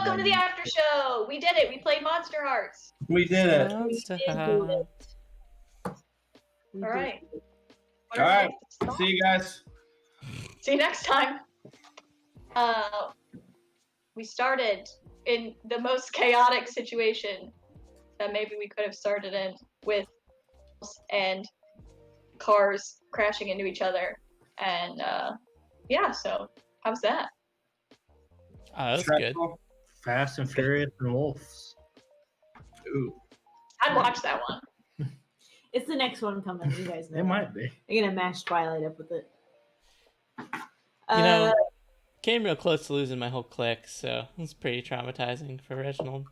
Welcome to the after show. We did it. We played Monsterhearts. We did it. Monsterhearts. All right. All right. See you guys. See you next time. We started in the most chaotic situation that maybe we could have started in, with and cars crashing into each other, and yeah. So how's that? Oh, that's good. Fast and Furious and Wolves. Ooh. I'd watch that one. It's the next one coming. You guys know. It might be. They're gonna mash Twilight up with it. You know, came real close to losing my whole clique, so it's pretty traumatizing for Reginald.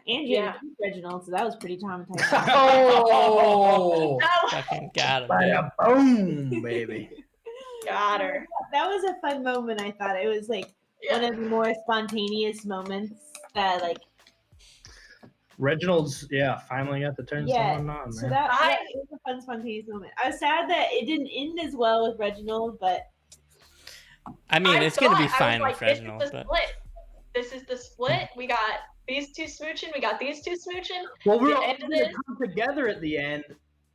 And Yeah. Reginald, so that was pretty traumatizing. Oh! Fucking got him, Bada boom, baby. Got her. That was a fun moment. I thought it was like one of the more spontaneous moments that like. Reginald's, finally got to turn someone on, man. So that was a fun, spontaneous moment. I was sad that it didn't end as well with Reginald, but I mean, it's going to be fine with Reginald. This is the split. We got these two smooching. We got these two smooching. Well, we were all going to come together at the end,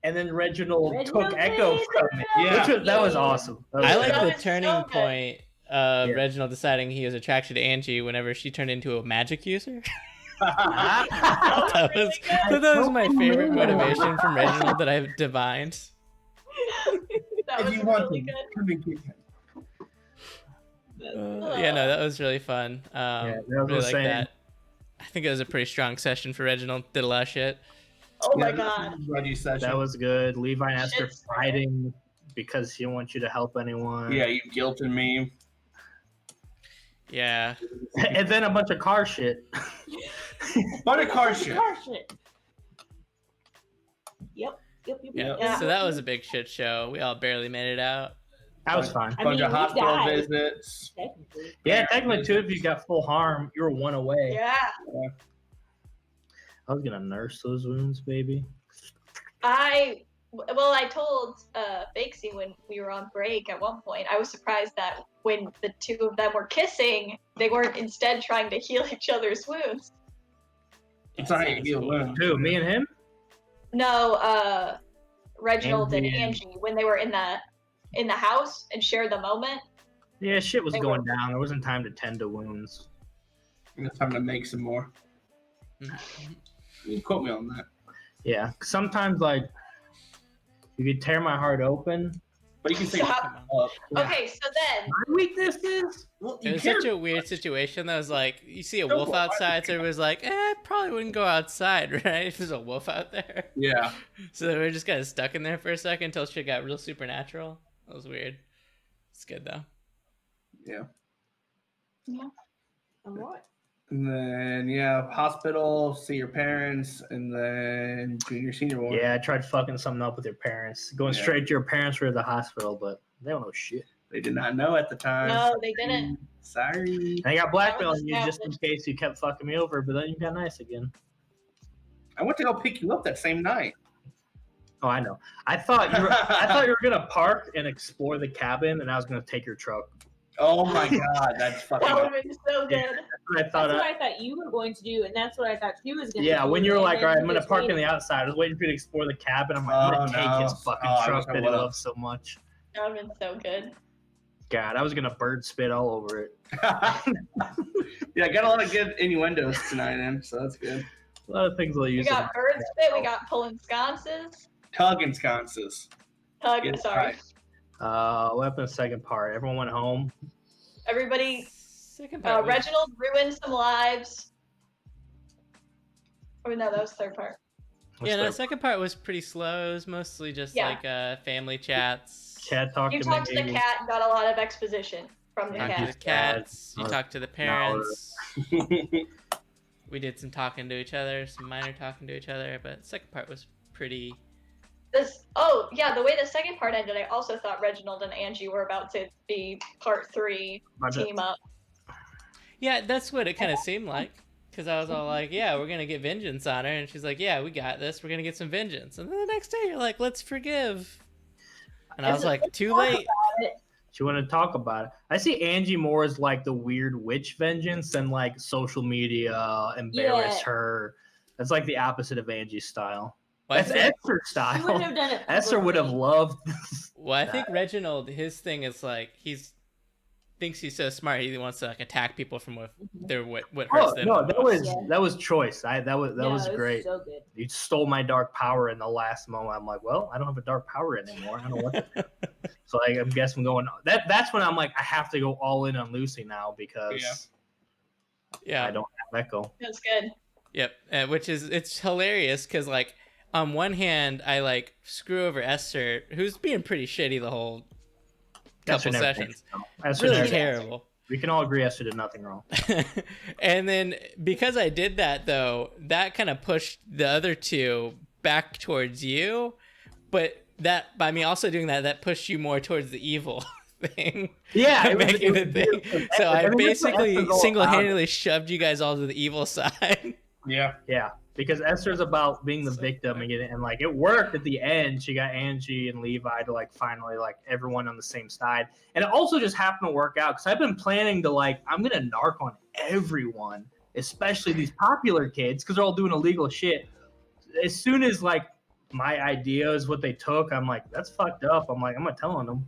and then Reginald took Echo from it. Yeah. That was awesome. I like That the was turning so good. point of Reginald deciding he was attracted to Angie whenever she turned into a magic user. that was my favorite motivation from Reginald that I've divined. That was really good. Yeah, no, that was really fun. that was really like insane. that. I think it was a pretty strong session for Reginald. Did a lot of shit. Oh my god. That was good. Levi and Esther Shit's fighting because he didn't want you to help anyone. Yeah, you guilted me. Yeah. And then a bunch of car shit. Bunch of car shit. Yep. Yeah. So that was a big shit show. We all barely made it out. That was fine. Bunch of we hospital died, visits. technically. Yeah, technically too, if you got full harm, you were one away. Yeah. I was gonna nurse those wounds, baby. I told Bakesy when we were on break at one point, I was surprised that when the two of them were kissing, they weren't instead trying to heal each other's wounds. It's not how you heal wounds. Who, me and him? No, Reginald and Angie Angie, when they were in the house and shared the moment. Yeah, shit was They going were- down. There wasn't time to tend to wounds. It's time to make some more. You quote me on that. Yeah, sometimes like you could tear my heart open. But you can say Stop. up. Okay, so then My weakness is It was such a weird situation that was like, you see a wolf outside, so everybody's like, probably wouldn't go outside, right? If there's a wolf out there. Yeah. So we were just kind of stuck in there for a second until shit got real supernatural. That was weird. It's good though. Yeah. A lot. And then hospital, see your parents, and then junior senior one. yeah. I tried fucking something up with your parents, going straight to your parents or the hospital, but they don't know shit. They did not know at the time. no, they didn't. Sorry. And I got blackmailing you That just in case you kept fucking me over, but then you got nice again. I went to go pick you up that same night. Oh, I know. I thought you were gonna park and explore the cabin, and I was gonna take your truck. Oh my god, that's fucking. That would have been so good. I thought. That's what I thought you were going to do, and that's what I thought she was going to do. Yeah, when you were and like, then all right, I'm you gonna just park on waited. the outside. I was waiting for you to explore the cabin. I'm like, I'm gonna Oh, take no. his fucking Oh, I truck wish I that he would've. loves so much. That would have been so good. God, I was gonna bird spit all over it. Yeah, I got a lot of good innuendos tonight, in, so that's good. A lot of things I'll We use. got bird spit. We got pulling sconces. Tugging sconces. Hug. Yeah, Sorry. right. What happened in the second part? Everyone went home. Everybody. Second part. Reginald ruined some lives. Oh no, that was the third part. Yeah, no, the second part was pretty slow. It was mostly just like family chats. Chad talked You to talked to me. the cat and got a lot of exposition from the Talked to the cat. cats. You talked to the parents. We did some talking to each other, some minor talking to each other, but the second part was pretty. The way the second part ended, I also thought Reginald and Angie were about to be part 3 team up. Yeah, that's what it kind of seemed like. Because I was all like, yeah, we're going to get vengeance on her. And she's like, yeah, we got this. We're going to get some vengeance. And then the next day, you're like, let's forgive. And I was like, too late. She wanted to talk about it. I see Angie more as like the weird witch vengeance than like social media embarrass her. That's like the opposite of Angie's style. Well, I That's think, Esther's She style. wouldn't have done it. Esther would have publicly. loved. I think Reginald, his thing is like thinks he's so smart. He wants to like attack people from what hurts them. No, the that most. was that was choice. That was No, it great. So good. You stole my dark power in the last moment. I'm like, well, I don't have a dark power anymore. I don't know what to do. So I guess I'm going. That's when I'm like, I have to go all in on Lucy now because Yeah. I don't have Echo. That's good. Yep. It's hilarious because like on one hand I like screw over Esther, who's being pretty shitty the whole couple sessions. Really terrible. We can all agree Esther did nothing wrong. And then because I did that though, that kind of pushed the other two back towards you, but that by me also doing that pushed you more towards the evil thing. Yeah, making the thing. So I basically single-handedly shoved you guys all to the evil side. Yeah. Yeah, because Esther's about being the victim and like it worked at the end. She got Angie and Levi to like finally like everyone on the same side, and it also just happened to work out because I've been planning to like I'm gonna narc on everyone, especially these popular kids because they're all doing illegal shit. As soon as like my idea is what they took, I'm like that's fucked up. I'm like I'm not telling them,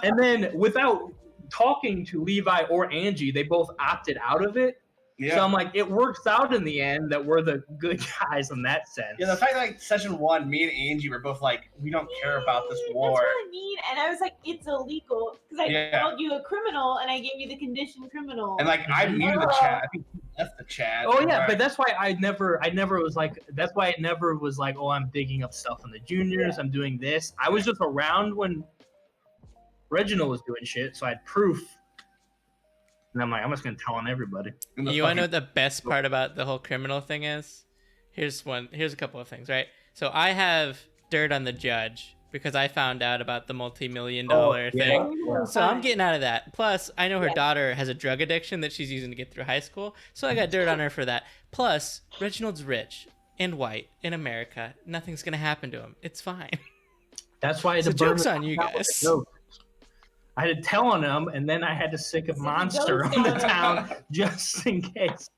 and then without talking to Levi or Angie, they both opted out of it. Yeah. So I'm like, it works out in the end that we're the good guys in that sense. Yeah, the fact that like session 1, me and Angie were both like, we don't care about this war. That's what I mean. And I was like, it's illegal because I called you a criminal and I gave you the condition criminal. And like I knew the chat. I think he left the chat. Oh yeah, but that's why I never was like, that's why it never was like, oh, I'm digging up stuff on the juniors. I'm doing this. I was just around when Reginald was doing shit, so I had proof. And I'm like, I'm just gonna tell on everybody. You wanna know what the best part about the whole criminal thing is? Here's a couple of things, right? So I have dirt on the judge because I found out about the multi-million-dollar thing. Yeah. So I'm getting out of that. Plus, I know her daughter has a drug addiction that she's using to get through high school. So I got dirt on her for that. Plus, Reginald's rich and white in America. Nothing's gonna happen to him. It's fine. That's why So joke's on you guys. I had to tell on him, and then I had to stick a monster on the town just in case.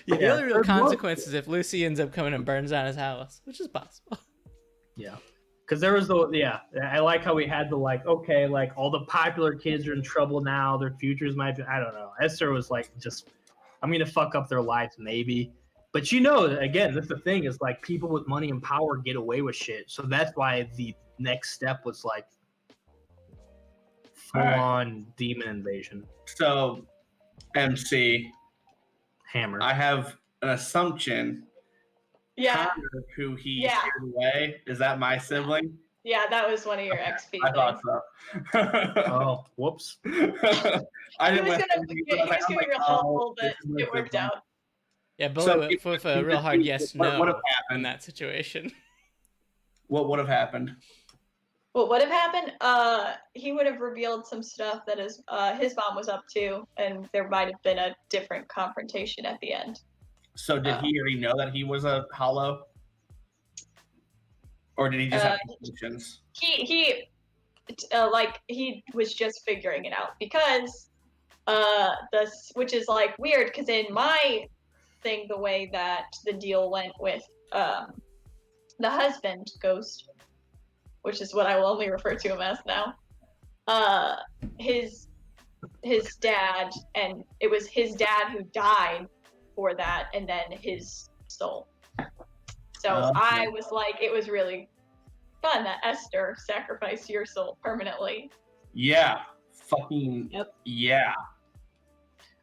Yeah, the only real consequence is if Lucy ends up coming and burns down his house, which is possible. Yeah, because there was I like how we had the like, okay, like all the popular kids are in trouble now, their futures might be, I don't know. Esther was like, just, I'm gonna fuck up their lives maybe, but again, that's the thing is like people with money and power get away with shit, so that's why the next step was like full-on demon invasion. So, MC, Hammer. I have an assumption. Yeah. Connor, who he scared away, is that my sibling? Yeah, that was one of your XP. I thought so. Oh, whoops. I He didn't was gonna be real helpful, but it worked out. Yeah, Billy with a real hard yes, what no would have in happened? that situation. What would have happened? What would have happened? He would have revealed some stuff that his mom was up to, and there might have been a different confrontation at the end. So did he already know that he was a hollow? Or did he just have suspicions? He was just figuring it out because which is like weird because in my thing, the way that the deal went with the husband ghost, which is what I will only refer to him as now, his dad, and it was his dad who died for that, and then his soul. So I was like, it was really fun that Esther sacrificed your soul permanently. Yeah. Fucking yeah.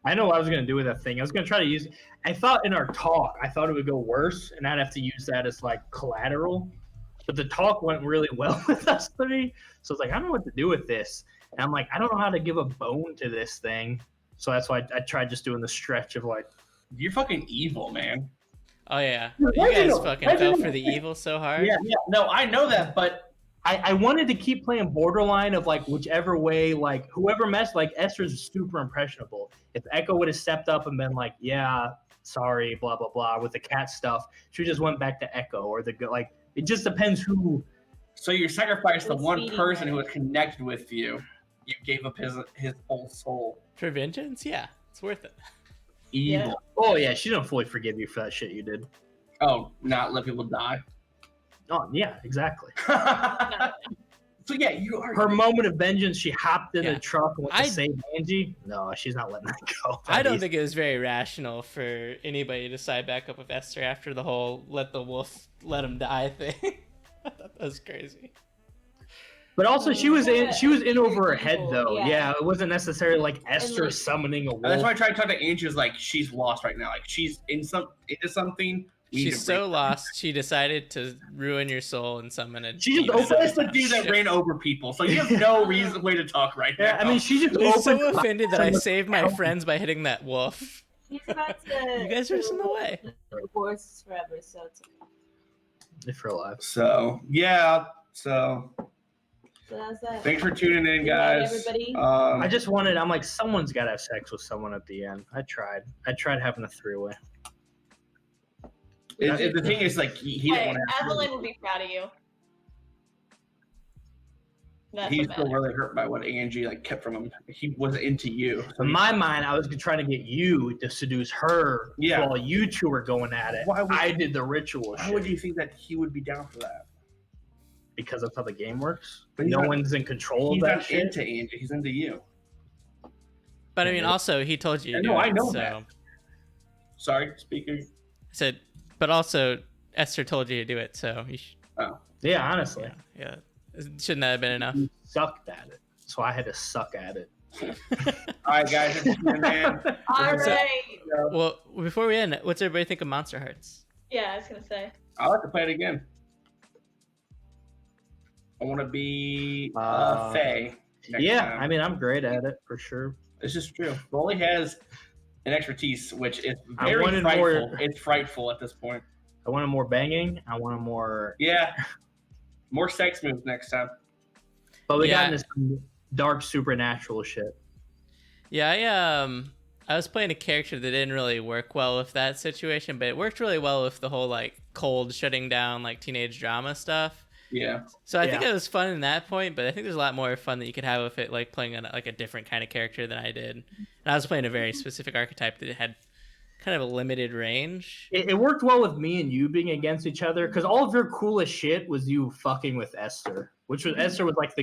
I know what I was going to do with that thing. I was going to try to use, I thought in our talk, I thought it would go worse, and I'd have to use that as like collateral. But the talk went really well with us three. So I was like, I don't know what to do with this. And I'm like, I don't know how to give a bone to this thing. So that's why I tried just doing the stretch of like, you're fucking evil, man. Oh yeah, you guys fucking fell for the evil so hard. Yeah, no, I know that, but I wanted to keep playing borderline of like whichever way, like whoever messed, like Esther's super impressionable. If Echo would have stepped up and been like, yeah, sorry, blah, blah, blah, with the cat stuff, she just went back to Echo or it just depends who So you sacrificed the Who's one feeding person her? who had connected with you. You gave up his whole soul. For vengeance, yeah, it's worth it. Evil. Oh yeah, she didn't fully forgive you for that shit you did. Oh, not let people die. Oh yeah, exactly. So yeah, you are. Her moment of vengeance, she hopped in Yeah. the truck and went to I- save Angie. No, she's not letting that go. I don't Easy. think it was very rational for anybody to side back up with Esther after the whole "let the wolf let him die" thing. I thought that was crazy. But also, she was in. She was in over her head, Evil, though. yeah. Yeah, it wasn't necessarily like Esther like- summoning a wolf. And that's why I tried to talk to Angie. Is like she's lost right now. Like she's into something. We need She's to bring so her. lost. She decided to ruin your soul and summon a. She just demon. opened That's the dude that ran over people. So you have no reason way to talk right Yeah, now. I mean, she just He's so opened. offended that I someone's saved my mouth. friends by hitting that wolf. She's about to. You guys are just in the way. Divorce forever, so it's okay. If you're alive. So yeah. So So that's that. thanks for tuning in, Good night, guys. everybody. I just wanted. I'm like, someone's got to have sex with someone at the end. I tried having a three-way. the thing is, like, he didn't Hey, want to. Evelyn will be proud of you. That's He's what still matters. really hurt by what Angie like kept from him. He was into you. So In my mind, I was trying to get you to seduce her. Yeah. While you two were going at it, Why would- I did the ritual How shit would you think that he would be down for that? because that's how the game works. But he's no not- one's in control He's of that not shit. into Angie. He's into you. But I mean, also he told you to I do know, it. I know so that. Sorry, speaker. I said, but also Esther told you to do it. So you Yeah, honestly, yeah. Shouldn't that have been enough? you sucked at it, so I had to suck at it. All right, guys. This is your man. All So- right. Well, before we end, what's everybody think of Monsterhearts? Yeah, I was gonna say. I'd like to play it again. I want to be Faye. next Yeah, time. I mean, I'm great at it for sure. This is true. Rolly has an expertise, which is I very wanted frightful. more- It's frightful at this point. I wanted more banging. I wanted more, Yeah. More sex moves next time. but we Yeah. got into some dark supernatural shit. Yeah, I was playing a character that didn't really work well with that situation, but it worked really well with the whole like cold shutting down like teenage drama stuff. Yeah. So I think Yeah. it was fun in that point, but I think there's a lot more fun that you could have with it, like playing like a different kind of character than I did. And I was playing a very specific archetype that had kind of a limited range. It worked well with me and you being against each other because all of your coolest shit was you fucking with Esther, which was Esther was like a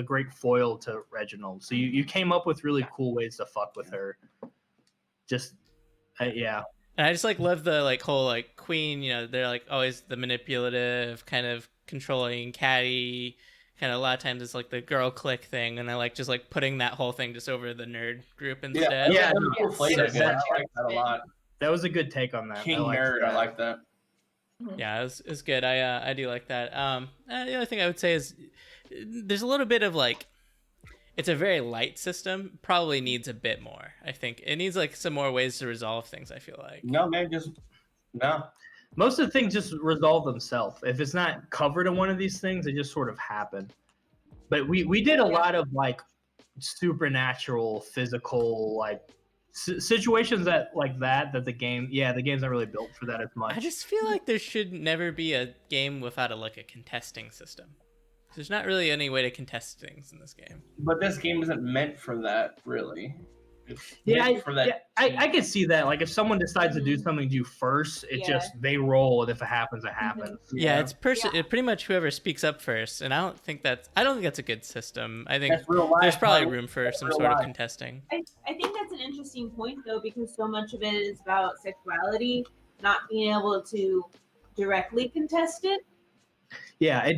great foil to Reginald. So you came up with really cool ways to fuck with her. Just yeah. And I just like love the like whole like queen, you know, they're like always the manipulative, kind of controlling, catty, kind of a lot of times it's like the girl clique thing, and I like just like putting that whole thing just over the nerd group instead. Yeah. That was a cool flavor. So I like that a lot. That was a good take on that. King I liked nerd. that. I like that. Yeah, it's good. I do like that. The other thing I would say is there's a little bit of like, it's a very light system. Probably needs a bit more. I think it needs like some more ways to resolve things. I feel like. No, man, just no. Most of the things just resolve themselves. If it's not covered in one of these things, they just sort of happen. But we did a lot of like supernatural, physical, like situations that the game's not really built for that as much. I just feel like there should never be a game without a contesting system. There's not really any way to contest things in this game. But this game isn't meant for that, really. It's Yeah, meant for that. I could see that. Like if someone decides to do something to you first, it Yeah. just they roll, and if it happens, it happens. Yeah, it's pretty much whoever speaks up first, and I don't think that's a good system. I think That's real life. there's probably bro. room for some real sort of life. contesting. I think that's an interesting point though, because so much of it is about sexuality, not being able to directly contest it. Yeah,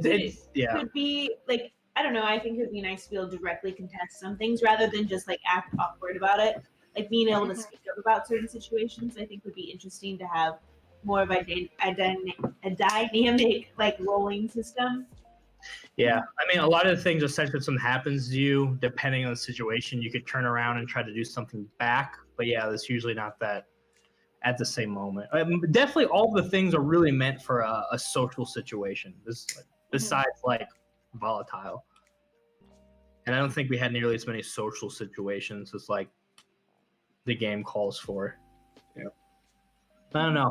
yeah. Could be like, I don't know, I think it would be nice to be able to directly contest some things rather than just like act awkward about it. Like being able to speak up about certain situations, I think would be interesting to have more of a dynamic like rolling system. Yeah, I mean, a lot of the things, essentially, if something happens to you, depending on the situation, you could turn around and try to do something back. But yeah, that's usually not that at the same moment. Definitely, all the things are really meant for a social situation. Besides, like, volatile. And I don't think we had nearly as many social situations as, like, the game calls for. Yeah. I don't know.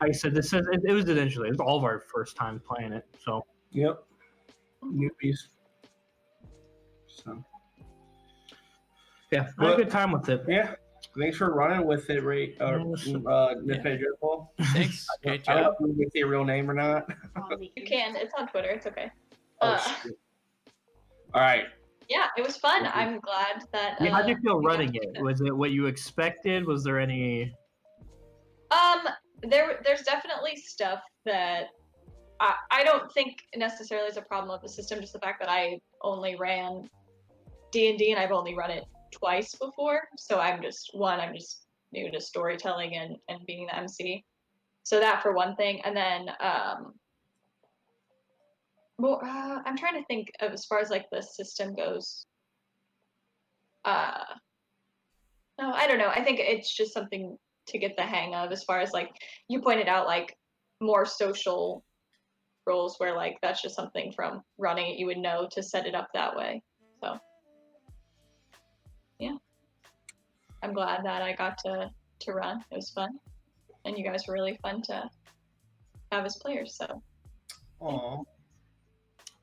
Like I said, it was eventually. It was all of our first time playing it, so. Yep. newbies. So Yeah, I had a good time with it. yeah, thanks for running with it, Ray. Nifty Dreadful. Thanks. Great I don't know job. if we can say your real name or not. On the You can. It's on Twitter. It's okay. Oh, Uh, shit. All right. yeah, it was fun. I'm glad that. Yeah, how'd you feel we got running to do it? that. Was it what you expected? Was there any? There's definitely stuff that I don't think necessarily is a problem with the system. Just the fact that I only ran D&D and I've only run it twice before, so I'm just new to storytelling and being the MC. So that for one thing, and then I'm trying to think of as far as like the system goes. No, I don't know. I think it's just something to get the hang of as far as like you pointed out, like more social roles where like that's just something from running it you would know to set it up that way. So yeah, I'm glad that I got to run. It was fun, and you guys were really fun to have as players. So Aw.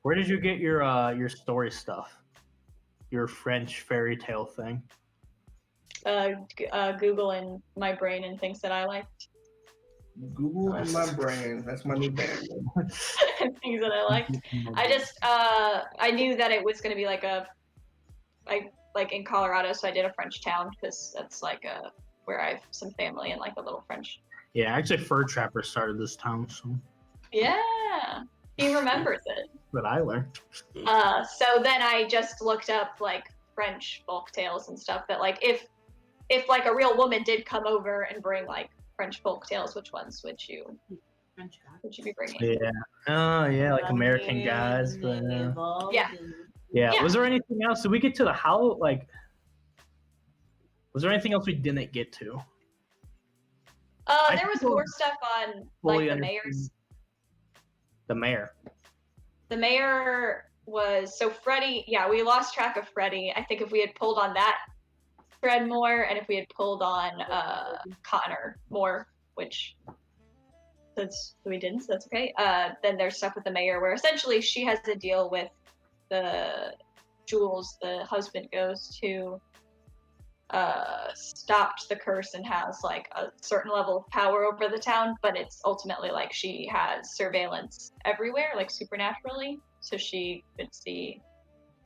Where did you get your story stuff? Your French fairy tale thing? Google and my brain and things that I liked. Google and my brain. That's my new band. Things that I liked. I just I knew that it was going to be like like in Colorado, so I did a French town because that's like where I have some family and like a little French. Yeah, actually, Fur Trapper started this town, so Yeah, he remembers it. that I learned. So then I just looked up like French folk tales and stuff that like if like a real woman did come over and bring like French folk tales, which ones would you be bringing? Yeah. Oh, yeah, like American guys. But, Yeah. yeah. Was there anything else? Did we get to the how? Like, was there anything else we didn't get to? There was more stuff on like the mayor's. The mayor. The mayor was so Freddie. Yeah, we lost track of Freddie. I think if we had pulled on that thread more, and if we had pulled on Connor more, which since we didn't, so that's okay. Then there's stuff with the mayor where essentially she has to deal with the Jules, the husband goes to stopped the curse and has like a certain level of power over the town, but it's ultimately like she has surveillance everywhere, like supernaturally, so she could see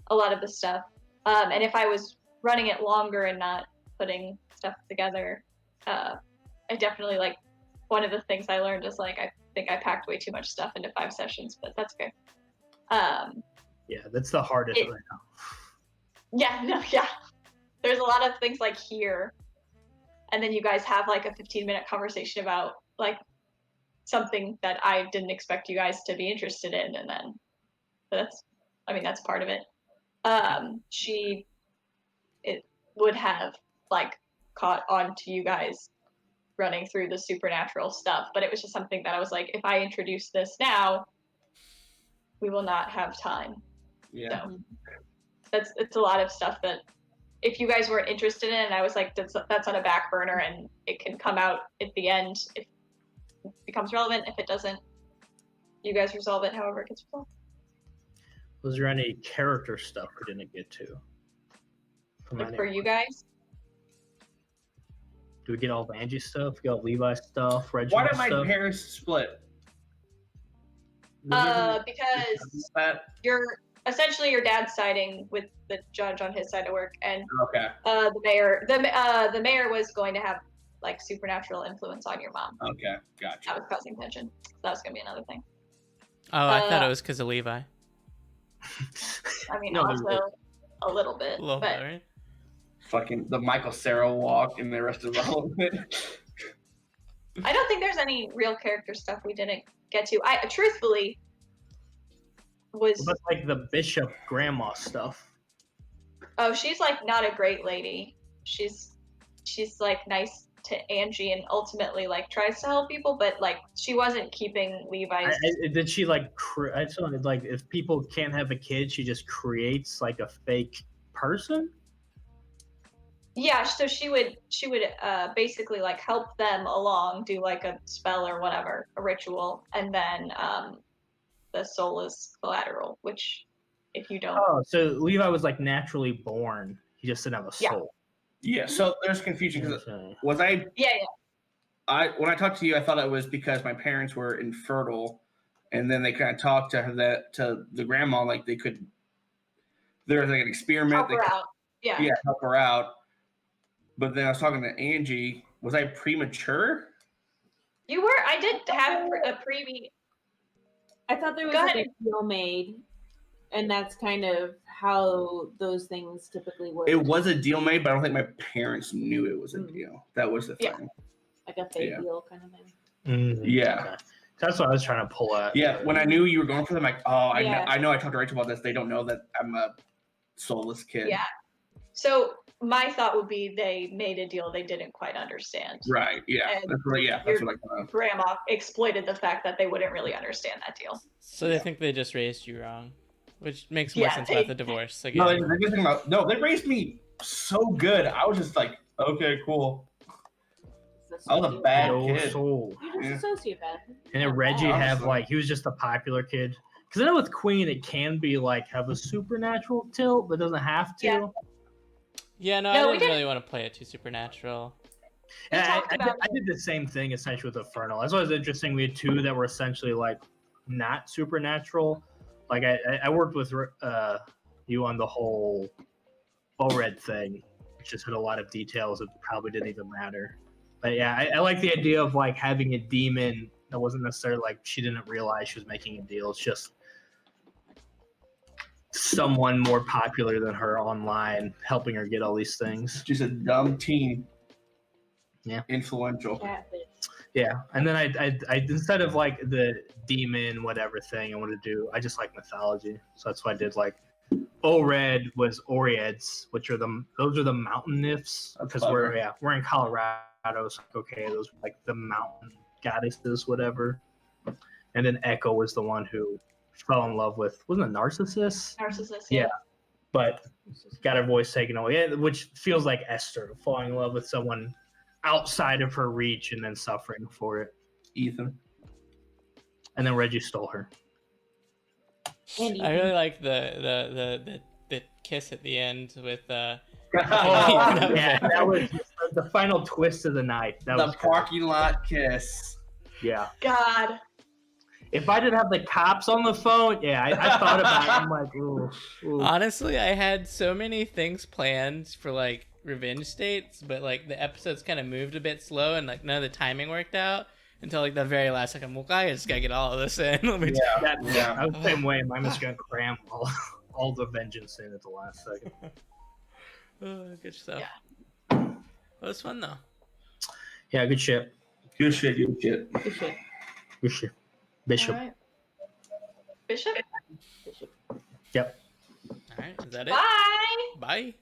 a lot of the stuff. And if I was running it longer and not putting stuff together, I definitely like one of the things I learned is like I think I packed way too much stuff into 5 sessions, but that's okay. Yeah, that's the hardest right now. Yeah. There's a lot of things like here, and then you guys have like a 15-minute conversation about like something that I didn't expect you guys to be interested in, and then that's part of it. It would have like caught on to you guys running through the supernatural stuff, but it was just something that I was like, if I introduce this now, we will not have time. Yeah. So it's a lot of stuff that if you guys weren't interested in, and I was like, that's on a back burner, and it can come out at the end if it becomes relevant. If it doesn't, you guys resolve it however it gets resolved. Was there any character stuff we didn't get to? Like for you guys? Do we get all of Angie's stuff? We got Levi's stuff, Reginald's Why did my stuff? parents split? Because That you're essentially your dad's siding with the judge on his side of work, and okay. the mayor was going to have like supernatural influence on your mom. Okay, gotcha. That was causing tension. So that was gonna be another thing. Oh, I thought it was because of Levi. I mean, No, also a little bit, A little but bit, right? Fucking the Michael Cera walk and the rest of it. I don't think there's any real character stuff we didn't get to. I truthfully was. But like the bishop grandma stuff. Oh, she's like not a great lady. She's like nice to Angie and ultimately like tries to help people, but like she wasn't keeping Levi's. Did she like? I saw it, like if people can't have a kid, she just creates like a fake person. Yeah, so she would basically like help them along, do like a spell or whatever, a ritual, and then the soul is collateral, which if you don't, Oh, so Levi was like naturally born. He just didn't have a Yeah. soul. Yeah, so there's confusion because Okay. was yeah, when I talked to you, I thought it was because my parents were infertile, and then they kind of talked to the grandma like they could. There was like an experiment. help her out. Yeah. Help her out. But then I was talking to Angie. Was I premature? You were. I did have a preview. I thought there was Go like ahead. a deal made, and that's kind of how those things typically work. It was a deal made, but I don't think my parents knew it was a Mm. deal. That was the Yeah. thing. Like a fake Yeah. deal kind of thing. Yeah. Okay. That's what I was trying to pull at. Yeah, when I knew you were going for them, like, oh, Yeah. I know. I talked to Rachel about this. They don't know that I'm a soulless kid. Yeah. So my thought would be they made a deal they didn't quite understand. Right. Yeah. And That's what. Yeah. That's what I kind of. Grandma exploited the fact that they wouldn't really understand that deal. So they think they just raised you wrong, which makes more Yeah, sense they- about the divorce. No, Again. they're just thinking about. No, they raised me so good. I was just like, okay, cool. It's I was a bad No kid. soul. You're just a sociopath. And then Not Reggie bad. have like he was just a popular kid. Because I know with Queen it can be like have a supernatural tilt, but doesn't have to. Yeah. Yeah, no, No, I we didn't didn't- really want to play it too supernatural. And We talked about I did the same thing essentially with Infernal. That's why it was interesting. We had two that were essentially like not supernatural. Like I worked with you on the whole ORED thing, which just had a lot of details that probably didn't even matter. But yeah, I like the idea of like having a demon that wasn't necessarily like she didn't realize she was making a deal. It's just someone more popular than her online helping her get all these things. Just a dumb teen. Yeah. Influential. Catfish. Yeah, and then I instead of like the demon whatever thing I want to do, I just like mythology. So that's why I did like ORED was Orieds, which are those are the mountain nymphs That's because clever. we're in Colorado. So okay, those are like the mountain goddesses, whatever. And then Echo was the one who fell in love with wasn't a narcissist, narcissist. Yeah. but got her voice taken away, which feels like Esther falling in love with someone outside of her reach and then suffering for it. Ethan. And then Reggie stole her. And I Ethan. really like the kiss at the end with Oh, yeah, that was the final twist of the night. That The was good. parking lot kiss. Yeah. God. If I didn't have the cops on the phone, yeah, I thought about it. I'm like, ooh. Honestly, I had so many things planned for like revenge states, but like the episodes kind of moved a bit slow and like none of the timing worked out until like the very last second. Well, I just gotta get all of this in. Let me That, Yeah. I was the same way. Mine was gonna cram all the vengeance in at the last second. Oh, good stuff. Yeah. Well, it was fun though. Yeah, good shit. Good shit. Good shit. Good shit. Good shit. Bishop. All right. Bishop. Bishop. Yep. All right, is that it? Bye. Bye.